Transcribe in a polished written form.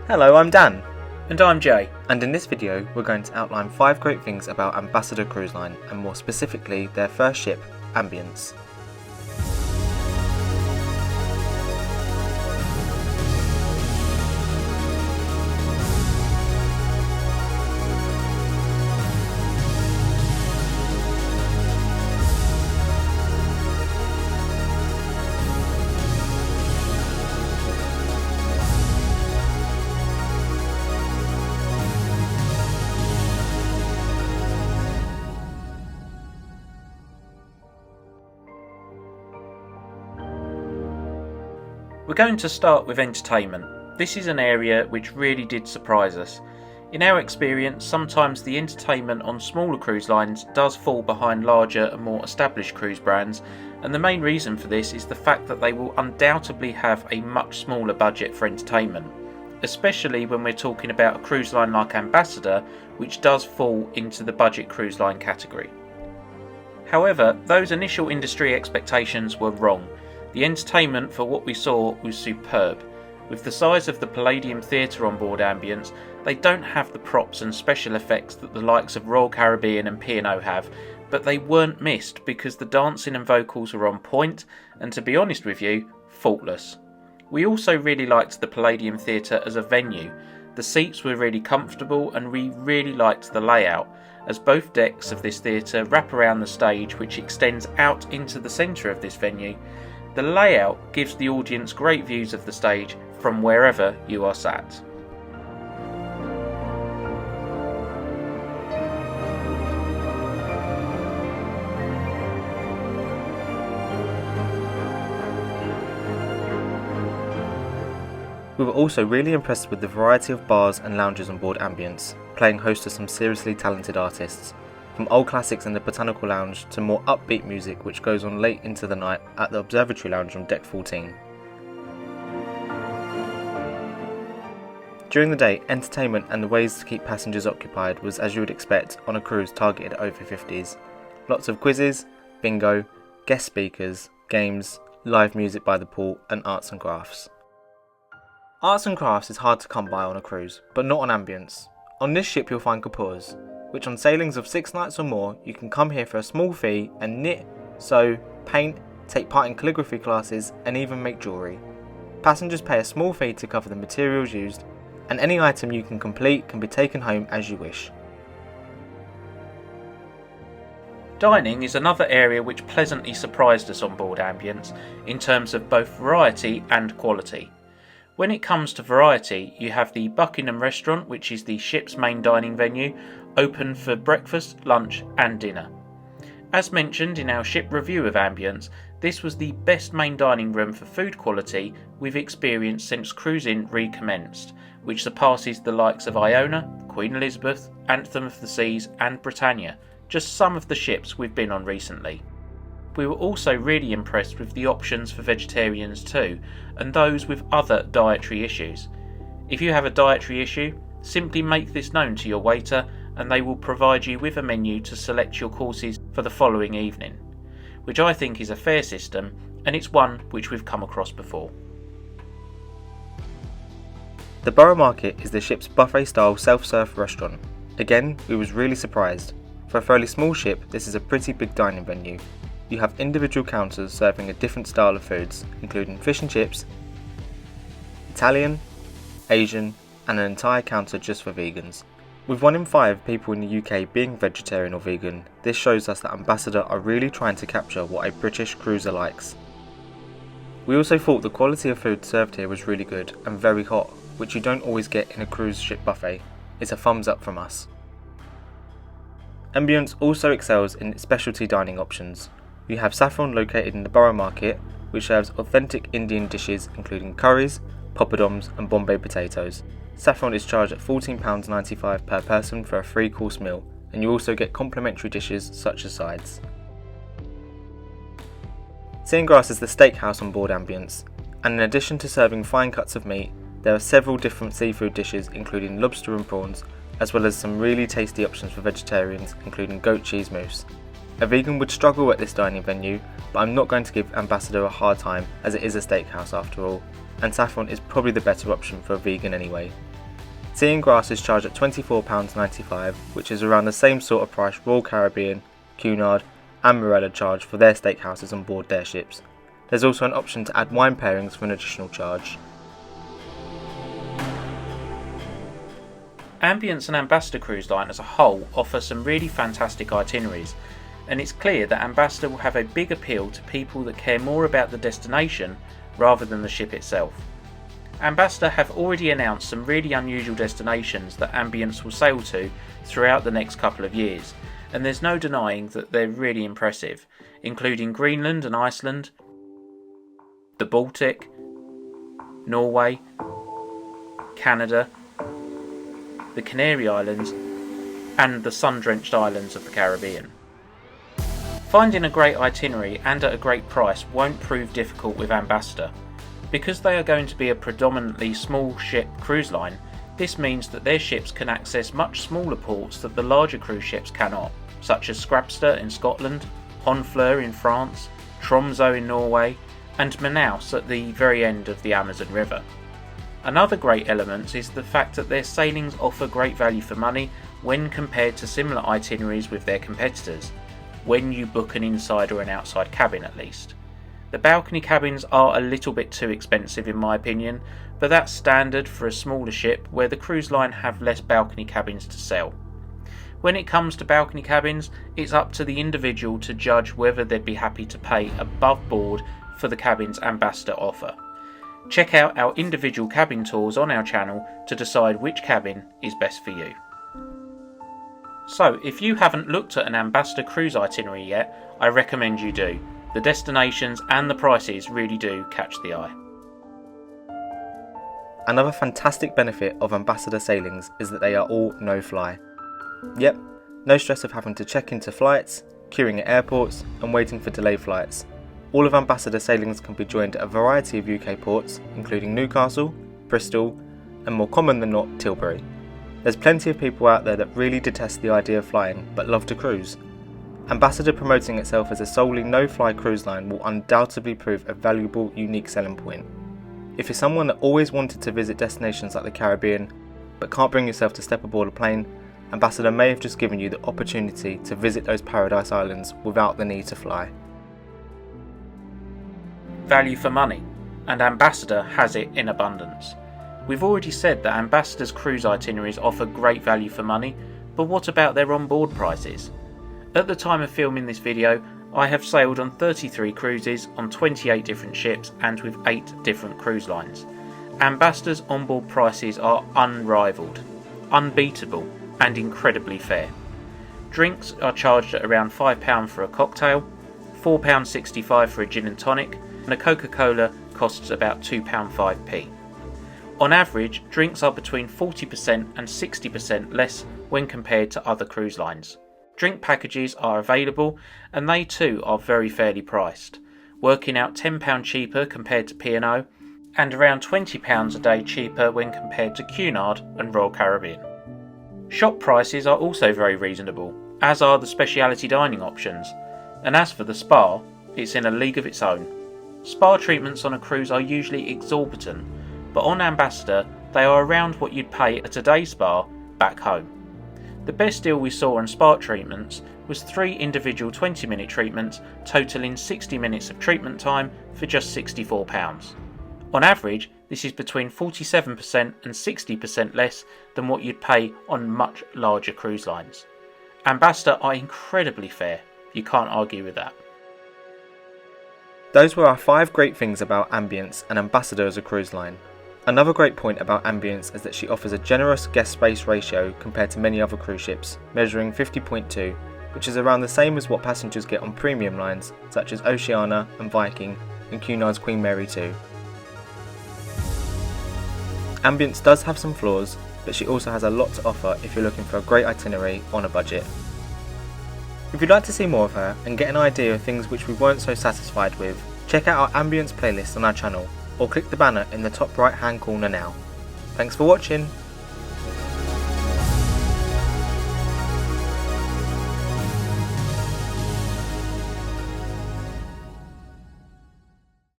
Hello, I'm Dan. And I'm Jay. And in this video, we're going to outline 5 great things about Ambassador Cruise Line, and more specifically, their first ship, Ambience. We're going to start with entertainment. This is an area which really did surprise us. In our experience, sometimes the entertainment on smaller cruise lines does fall behind larger and more established cruise brands, and the main reason for this is the fact that they will undoubtedly have a much smaller budget for entertainment, especially when we're talking about a cruise line like Ambassador, which does fall into the budget cruise line category. However, those initial industry expectations were wrong. The entertainment for what we saw was superb. With the size of the Palladium Theatre on board Ambience, they don't have the props and special effects that the likes of Royal Caribbean and P&O have, but they weren't missed because the dancing and vocals were on point, and to be honest with you, faultless. We also really liked the Palladium Theatre as a venue. The seats were really comfortable and we really liked the layout, as both decks of this theatre wrap around the stage, which extends out into the centre of this venue. The layout gives the audience great views of the stage from wherever you are sat. We were also really impressed with the variety of bars and lounges on board Ambience, playing host to some seriously talented artists. From old classics in the Botanical Lounge to more upbeat music which goes on late into the night at the Observatory Lounge on Deck 14. During the day, entertainment and the ways to keep passengers occupied was as you would expect on a cruise targeted at over 50s. Lots of quizzes, bingo, guest speakers, games, live music by the pool and arts and crafts. Arts and crafts is hard to come by on a cruise, but not on Ambience. On this ship you'll find kapurs, which on sailings of 6 nights or more you can come here for a small fee and knit, sew, paint, take part in calligraphy classes and even make jewellery. Passengers pay a small fee to cover the materials used, and any item you can complete can be taken home as you wish. Dining is another area which pleasantly surprised us on board Ambience in terms of both variety and quality. When it comes to variety, you have the Buckingham restaurant, which is the ship's main dining venue, open for breakfast, lunch and dinner. As mentioned in our ship review of Ambience, this was the best main dining room for food quality we've experienced since cruising recommenced, which surpasses the likes of Iona, Queen Elizabeth, Anthem of the Seas and Britannia, just some of the ships we've been on recently. We were also really impressed with the options for vegetarians too, and those with other dietary issues. If you have a dietary issue, simply make this known to your waiter and they will provide you with a menu to select your courses for the following evening, which I think is a fair system and it's one which we've come across before. The Borough Market is the ship's buffet-style self-serve restaurant. Again, we was really surprised. For a fairly small ship, this is a pretty big dining venue. You have individual counters serving a different style of foods, including fish and chips, Italian, Asian, and an entire counter just for vegans. With 1 in 5 people in the UK being vegetarian or vegan, this shows us that Ambassador are really trying to capture what a British cruiser likes. We also thought the quality of food served here was really good and very hot, which you don't always get in a cruise ship buffet. It's a thumbs up from us. Ambience also excels in its specialty dining options. You have Saffron located in the Borough Market, which serves authentic Indian dishes including curries, poppadoms and Bombay potatoes. Saffron is charged at £14.95 per person for a 3-course meal, and you also get complimentary dishes such as sides. Sea and Grass is the steakhouse on board Ambience, and in addition to serving fine cuts of meat, there are several different seafood dishes including lobster and prawns, as well as some really tasty options for vegetarians including goat cheese mousse. A vegan would struggle at this dining venue, but I'm not going to give Ambassador a hard time as it is a steakhouse after all, and Saffron is probably the better option for a vegan anyway. Sea and Grass is charged at £24.95, which is around the same sort of price Royal Caribbean, Cunard and Morella charge for their steakhouses on board their ships. There's also an option to add wine pairings for an additional charge. Ambience and Ambassador Cruise Line as a whole offer some really fantastic itineraries, and it's clear that Ambassador will have a big appeal to people that care more about the destination rather than the ship itself. Ambassador have already announced some really unusual destinations that Ambience will sail to throughout the next couple of years, and there's no denying that they're really impressive, including Greenland and Iceland, the Baltic, Norway, Canada, the Canary Islands and the sun-drenched islands of the Caribbean. Finding a great itinerary and at a great price won't prove difficult with Ambassador. Because they are going to be a predominantly small ship cruise line, this means that their ships can access much smaller ports that the larger cruise ships cannot, such as Scrabster in Scotland, Honfleur in France, Tromsø in Norway and Manaus at the very end of the Amazon River. Another great element is the fact that their sailings offer great value for money when compared to similar itineraries with their competitors, when you book an inside or an outside cabin at least. The balcony cabins are a little bit too expensive in my opinion, but that's standard for a smaller ship where the cruise line have less balcony cabins to sell. When it comes to balcony cabins, it's up to the individual to judge whether they'd be happy to pay above board for the cabins Ambassador offer. Check out our individual cabin tours on our channel to decide which cabin is best for you. So, if you haven't looked at an Ambassador cruise itinerary yet, I recommend you do. The destinations and the prices really do catch the eye. Another fantastic benefit of Ambassador sailings is that they are all no-fly. Yep, no stress of having to check into flights, queuing at airports and waiting for delayed flights. All of Ambassador sailings can be joined at a variety of UK ports, including Newcastle, Bristol and more common than not, Tilbury. There's plenty of people out there that really detest the idea of flying but love to cruise. Ambassador promoting itself as a solely no-fly cruise line will undoubtedly prove a valuable, unique selling point. If you're someone that always wanted to visit destinations like the Caribbean but can't bring yourself to step aboard a plane, Ambassador may have just given you the opportunity to visit those paradise islands without the need to fly. Value for money, and Ambassador has it in abundance. We've already said that Ambassador's cruise itineraries offer great value for money, but what about their on-board prices? At the time of filming this video, I have sailed on 33 cruises on 28 different ships and with 8 different cruise lines. Ambassador's onboard prices are unrivaled, unbeatable and incredibly fair. Drinks are charged at around £5 for a cocktail, £4.65 for a gin and tonic, and a Coca-Cola costs about £2.5p. On average, drinks are between 40% and 60% less when compared to other cruise lines. Drink packages are available and they too are very fairly priced, working out £10 cheaper compared to P&O and around £20 a day cheaper when compared to Cunard and Royal Caribbean. Shop prices are also very reasonable, as are the speciality dining options, and as for the spa, it's in a league of its own. Spa treatments on a cruise are usually exorbitant, but on Ambassador they are around what you'd pay at a day spa back home. The best deal we saw on spa treatments was 3 individual 20-minute treatments totaling 60 minutes of treatment time for just £64. On average, this is between 47% and 60% less than what you'd pay on much larger cruise lines. Ambassador are incredibly fair, you can't argue with that. Those were our 5 great things about Ambience and Ambassador as a cruise line. Another great point about Ambience is that she offers a generous guest space ratio compared to many other cruise ships, measuring 50.2, which is around the same as what passengers get on premium lines such as Oceania and Viking and Cunard's Queen Mary 2. Ambience does have some flaws, but she also has a lot to offer if you're looking for a great itinerary on a budget. If you'd like to see more of her and get an idea of things which we weren't so satisfied with, check out our Ambience playlist on our channel or click the banner in the top right hand corner now. Thanks for watching!